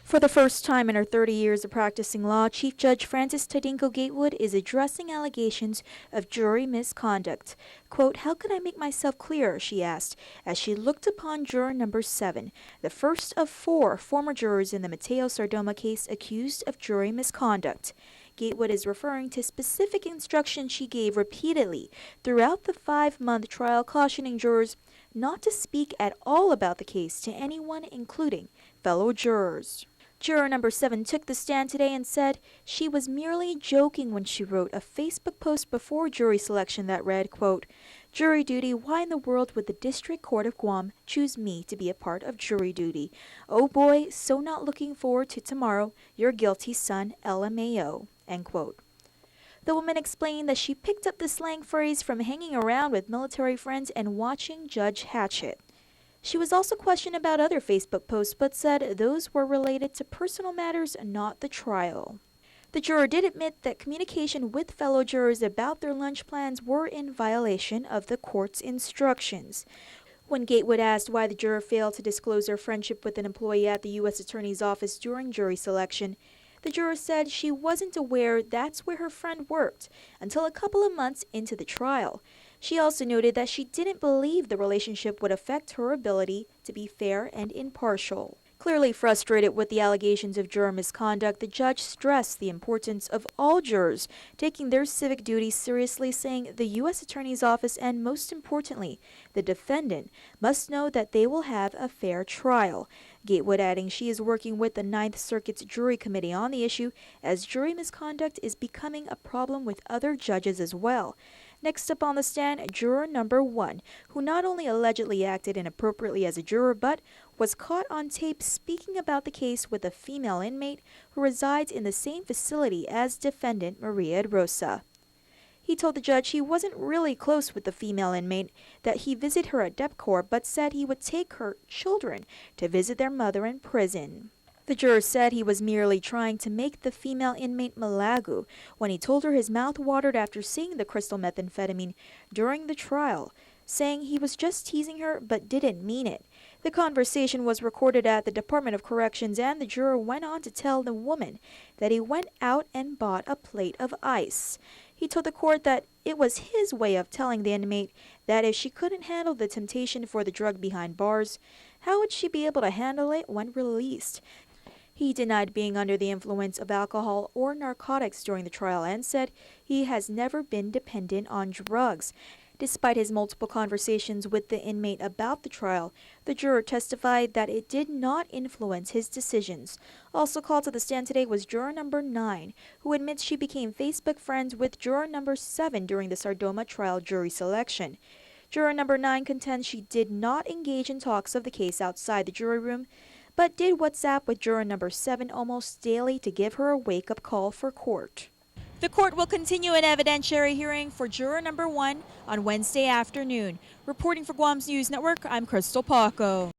For the first time in her 30 years of practicing law, Chief Judge Frances Tydingco Gatewood is addressing allegations of jury misconduct. Quote, "How can I make myself clearer?" she asked, as she looked upon juror number 7, the first of 4 former jurors in the Mateo Sardoma case accused of jury misconduct. Gatewood is referring to specific instructions she gave repeatedly throughout the 5-month trial, cautioning jurors not to speak at all about the case to anyone, including fellow jurors. Juror number 7 took the stand today and said she was merely joking when she wrote a Facebook post before jury selection that read, quote, "Jury duty, why in the world would the District Court of Guam choose me to be a part of jury duty? Oh boy, so not looking forward to tomorrow, your guilty son, LMAO," end quote. The woman explained that she picked up the slang phrase from hanging around with military friends and watching Judge Hatchet. She was also questioned about other Facebook posts, but said those were related to personal matters, not the trial. The juror did admit that communication with fellow jurors about their lunch plans were in violation of the court's instructions. When Gatewood asked why the juror failed to disclose her friendship with an employee at the U.S. Attorney's Office during jury selection, the juror said she wasn't aware that's where her friend worked until a couple of months into the trial. She also noted that she didn't believe the relationship would affect her ability to be fair and impartial. Clearly frustrated with the allegations of juror misconduct, the judge stressed the importance of all jurors taking their civic duties seriously, saying the U.S. Attorney's Office and, most importantly, the defendant must know that they will have a fair trial. Gatewood adding she is working with the 9th Circuit's jury committee on the issue, as jury misconduct is becoming a problem with other judges as well. Next up on the stand, juror number 1, who not only allegedly acted inappropriately as a juror, but was caught on tape speaking about the case with a female inmate who resides in the same facility as defendant Maria Rosa. He told the judge he wasn't really close with the female inmate, that he visited her at DepCor, but said he would take her children to visit their mother in prison. The juror said he was merely trying to make the female inmate malagu when he told her his mouth watered after seeing the crystal methamphetamine during the trial, saying he was just teasing her but didn't mean it. The conversation was recorded at the Department of Corrections, and the juror went on to tell the woman that he went out and bought a plate of ice. He told the court that it was his way of telling the inmate that if she couldn't handle the temptation for the drug behind bars, how would she be able to handle it when released? He denied being under the influence of alcohol or narcotics during the trial and said he has never been dependent on drugs. Despite his multiple conversations with the inmate about the trial, the juror testified that it did not influence his decisions. Also called to the stand today was juror number 9, who admits she became Facebook friends with juror number 7 during the Sardoma trial jury selection. Juror number 9 contends she did not engage in talks of the case outside the jury room, but did WhatsApp with juror number 7 almost daily to give her a wake-up call for court. The court will continue an evidentiary hearing for juror number 1 on Wednesday afternoon. Reporting for Guam's News Network, I'm Crystal Paco.